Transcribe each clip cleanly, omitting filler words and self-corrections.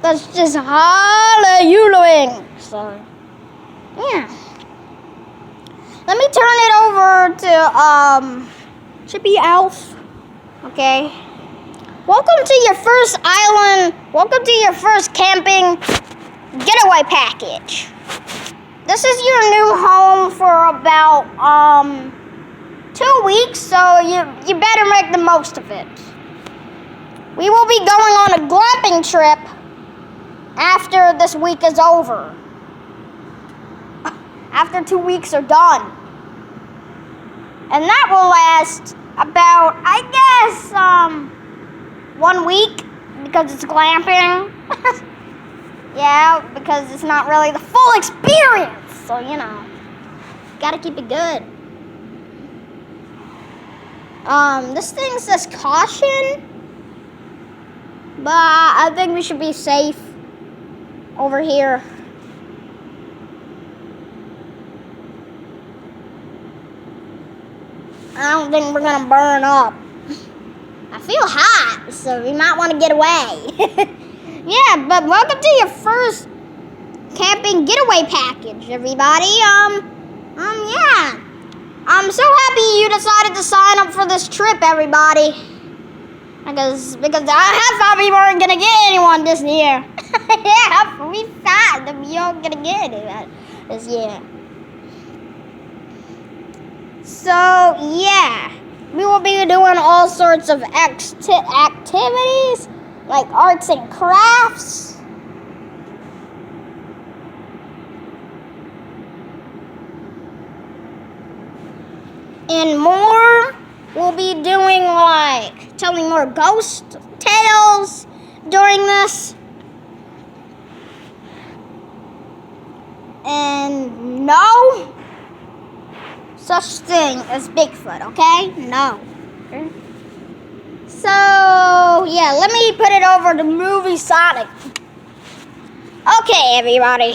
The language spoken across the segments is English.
That's just hallelujah. So, yeah. Let me turn it over to Chippy Elf. Okay. Welcome to your first island. Welcome to your first camping getaway package. This is your new home for about 2 weeks, so you better make the most of it. We will be going on a glamping trip after this week is over. After 2 weeks are done. And that will last about, I guess, 1 week because it's glamping. Yeah, because it's not really the full experience. So, gotta keep it good. This thing says caution, but I think we should be safe over here. I don't think we're gonna burn up. I feel hot, so we might want to get away. Yeah, but welcome to your first camping getaway package, everybody. Yeah. I'm so happy you decided to sign up for this trip, everybody. Because I thought we weren't gonna get anyone this year. Yeah, we thought that we weren't gonna get anyone this year. So, yeah, we will be doing all sorts of activities, like arts and crafts. And more. We'll be doing, like, telling more ghost tales during this. And no such thing as Bigfoot, okay? No. Okay. So, yeah, let me put it over to Movie Sonic. Okay, everybody.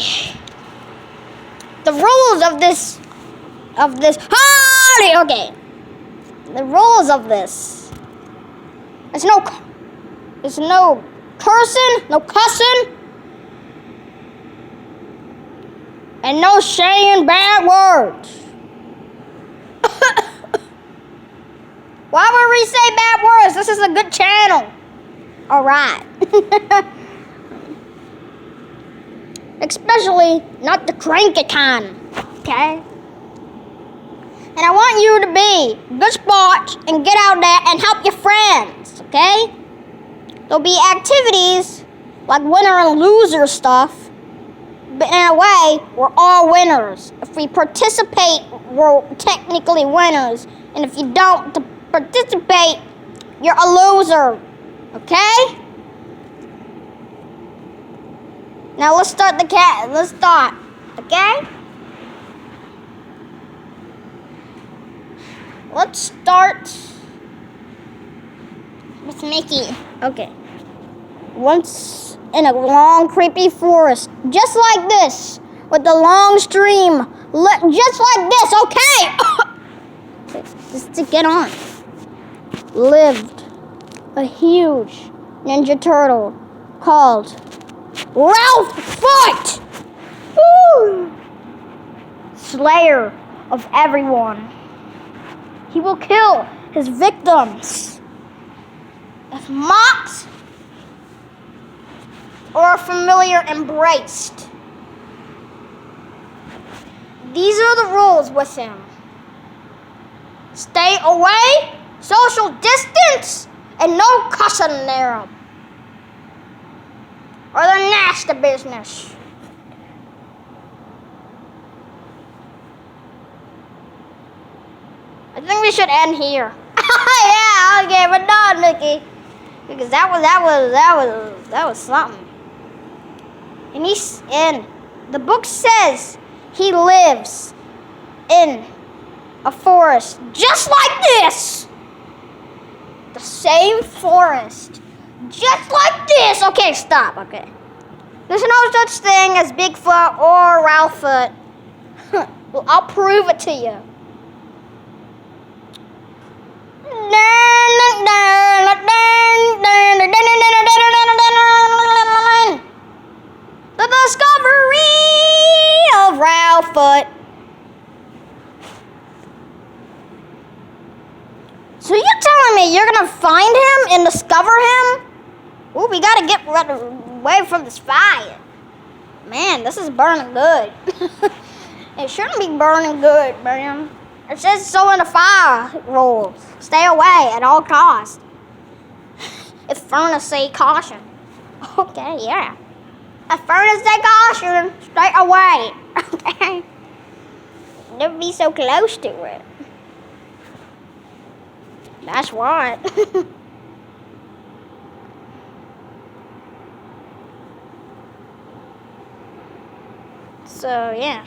The rules of this, okay. The rules of this. There's no cursing, no cussing, and no saying bad words. Why would we say bad words? This is a good channel. All right. Especially not the cranky kind. Okay? And I want you to be good sports and get out there and help your friends. Okay? There'll be activities like winner and loser stuff. But in a way, we're all winners. If we participate, we're technically winners. And if you don't participate, you're a loser. Okay? Now let's start Let's start. Okay? Let's start with Mickey. Okay. Once in a long, creepy forest, just like this, with a long stream, just like this, okay? Just to get on. Lived a huge Ninja Turtle called Ralph Foot! Woo! Slayer of everyone. He will kill his victims if mocked or familiar embraced. These are the rules with him. Stay away, social distance, and no cussing near him. Or they're nasty business. I think we should end here. Yeah, okay, we're done, Mickey. Because that was something. And the book says he lives in a forest just like this. The same forest. Just like this. Okay, stop. Okay. There's no such thing as Bigfoot or Ralphfoot. Well, I'll prove it to you. him? Ooh, we gotta get away from this fire. Man, this is burning good. It shouldn't be burning good, man. It says so in the fire rules. Stay away at all costs. If furnace say caution. Okay, yeah. If furnace say caution, stay away. Okay. Never be so close to it. That's what. So, yeah.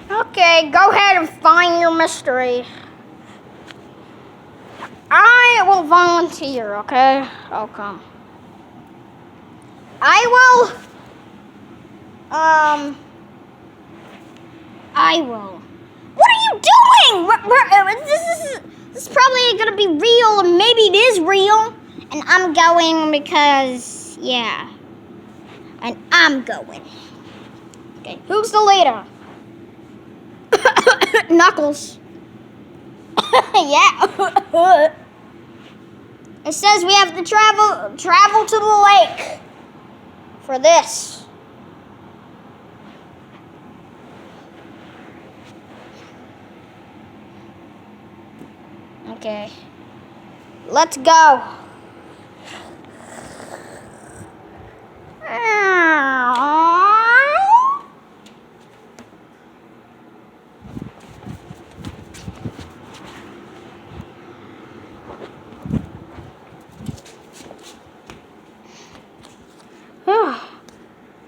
Okay, go ahead and find your mystery. I will volunteer, okay? I'll come. I will. What are you doing? This is probably gonna be real, and maybe it is real. And I'm going because, yeah. And I'm going. Okay, who's the leader? Knuckles. Yeah. It says we have to travel to the lake for this. Okay. Let's go.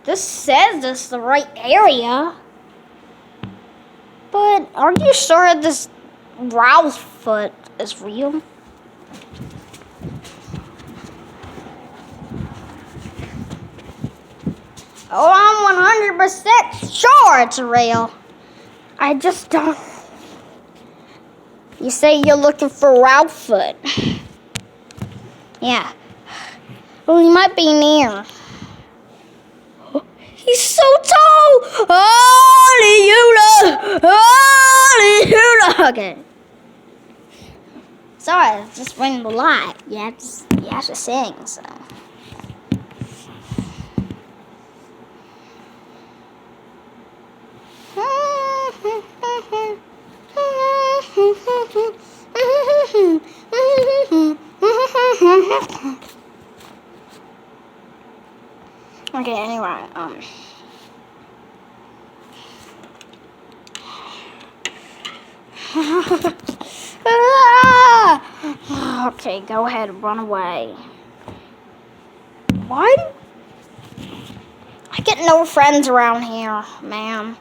This says this is the right area. But are you sure this Ralph foot is real? Oh, I'm 100% sure it's real. I just don't. You say you're looking for Ralph foot. Yeah. Well, he might be near. He's so tall! Hallelujah! Okay. Sorry, it's just winning the light. You have to sing, so. Okay, anyway, okay, go ahead, run away. Why? I get no friends around here, man.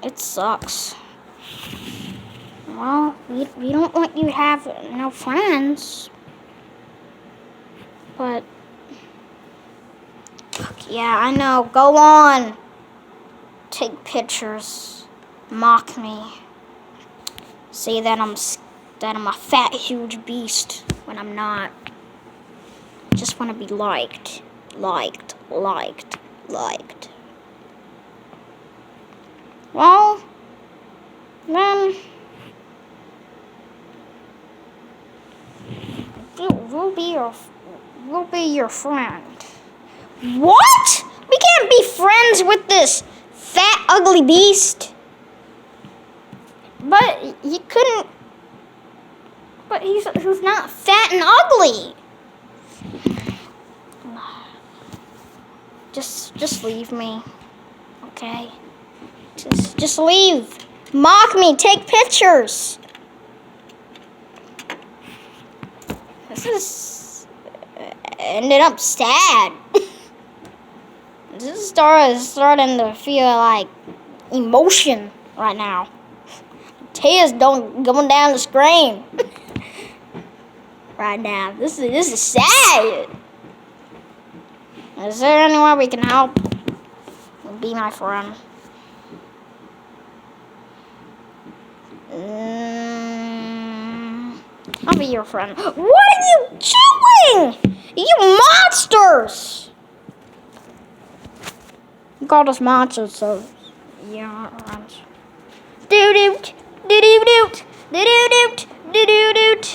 It sucks. Well, we don't want you to have no friends. But, yeah, I know. Go on. Take pictures. Mock me. Say that I'm a fat, huge beast when I'm not. I just want to be liked. Liked. Well, then we'll be your friend. What? We can't be friends with this fat, ugly beast. But you couldn't. But he's not fat and ugly. Just leave me, okay? Just leave. Mock me. Take pictures. This is ended up sad. This is starting to feel like emotion right now. Tears going down the screen right now. This is sad. Is there any way we can help? Be my friend. I'll be your friend. What are you doing? You monsters! You called us monsters, so you're not friends. Doot doot, doot doot doot, Do-do-doot, do-do-doot.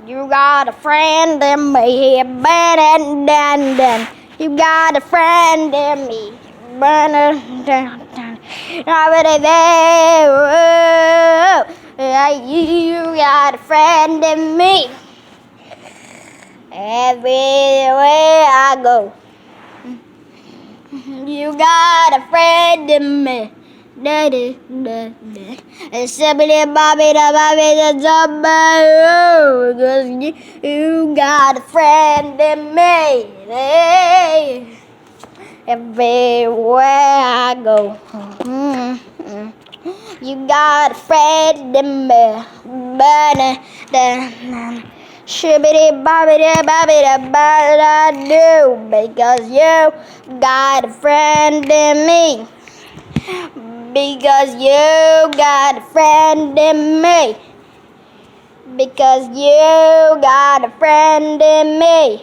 You got a friend in me, dun. You got a friend in me, dun. You got a friend in me. Everywhere I go, you got a friend in me. Somebody, Bobby, you got a friend in me. Everywhere I go, you got a friend in me. Shibbity bobbity bobbity do, because you got a friend in me. Because you got a friend in me. Because you got a friend in me.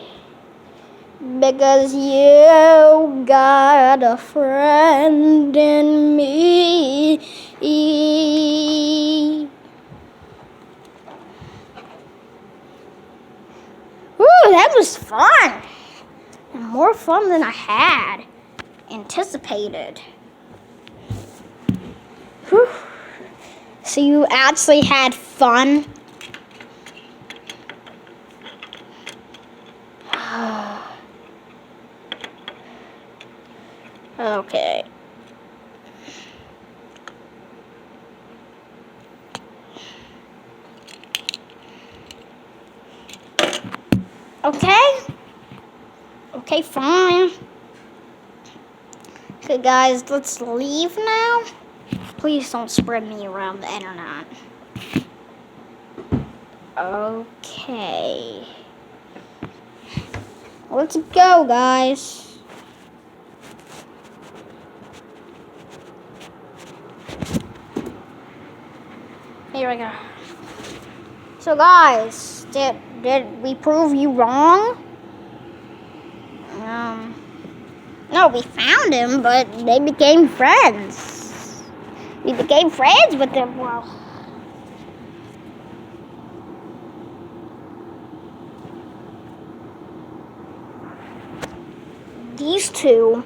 Because you got a friend in me. Ooh, that was fun. And more fun than I had anticipated. Whew. So you actually had fun? Okay. Okay, fine. Okay, guys, let's leave now. Please don't spread me around the internet. Okay. Let's go, guys. Here we go. So, guys, did we prove you wrong? No, we found him, but they became friends. We became friends with them. Well, these two.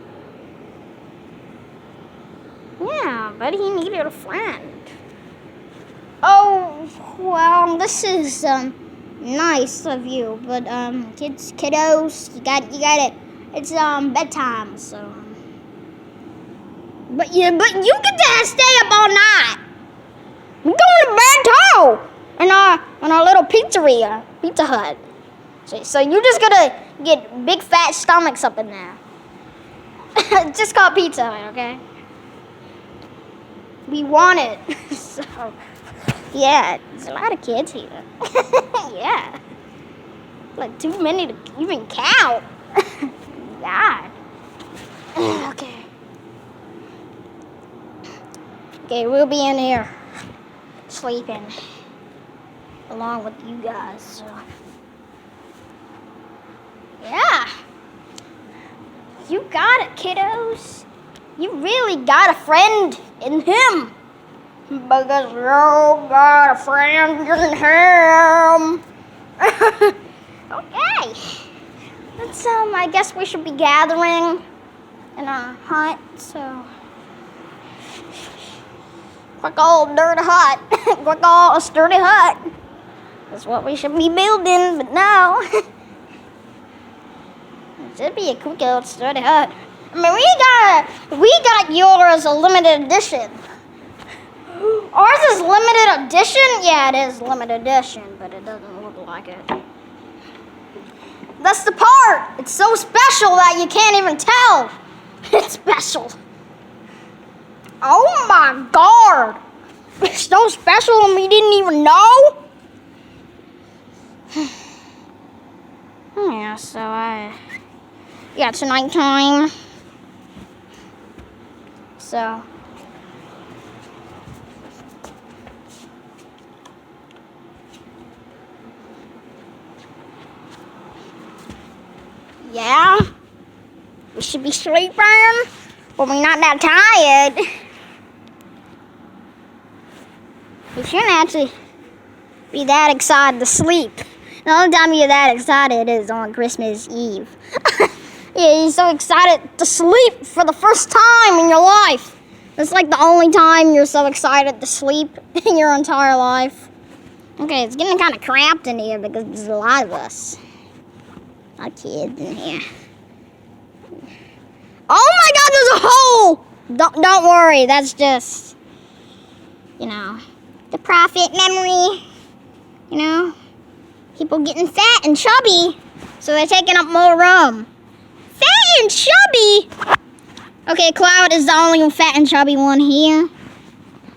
Yeah, but he needed a friend. Oh, well, this is nice of you, but kiddos, you got it. It's bedtime, so. But you get to stay up all night. We're going to bed too, in our little Pizza Hut. So you're just gonna get big fat stomachs up in there. It's just called Pizza Hut, okay? We want it. So yeah, there's a lot of kids here. Yeah, like too many to even count. God. Okay, we'll be in here sleeping along with you guys. So. Yeah. You got it, kiddos. You really got a friend in him. Because you got a friend in him. Okay. Let's, I guess we should be gathering in our hut, so. Quick old dirty hut. Quick old sturdy hut. That's what we should be building, but no. It should be a quick old sturdy hut. I mean, we got yours a limited edition. Ours is limited edition? Yeah, it is limited edition, but it doesn't look like it. That's the part. It's so special that you can't even tell. It's special. Oh my God. It's so special and we didn't even know. Yeah, so yeah, it's nighttime. So. Yeah, we should be sleeping, but we're not that tired. We shouldn't actually be that excited to sleep. The only time you're that excited is on Christmas Eve. Yeah, you're so excited to sleep for the first time in your life. It's like the only time you're so excited to sleep in your entire life. Okay, it's getting kind of cramped in here because there's a lot of us. A lot of kids in here. Oh my God, there's a hole! Don't worry, that's just, the prophet memory. People getting fat and chubby, so they're taking up more room. Fat and chubby? Okay, Cloud is the only fat and chubby one here.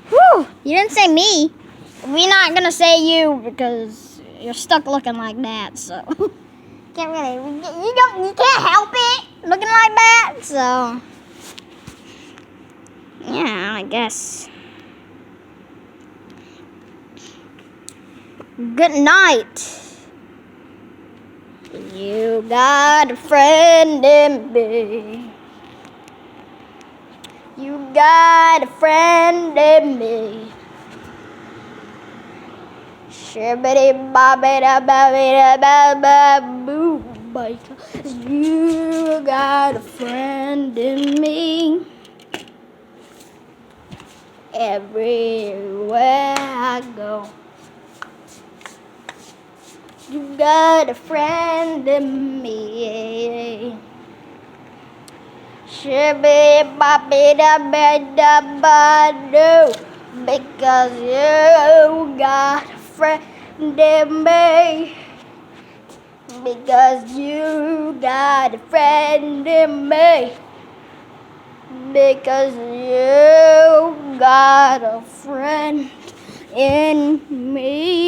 Whew, you didn't say me. We're not gonna say you because you're stuck looking like that, so. You can't help it looking like that, so. Yeah, I guess. Good night. You got a friend in me. You got a friend in me. Shibbity bobbity bobbity boo. Because you got a friend in me. Everywhere I go. You got a friend in me. Shibby boppy da ba do. Because you got a friend in me. Because you got a friend in me. Because you got a friend in me.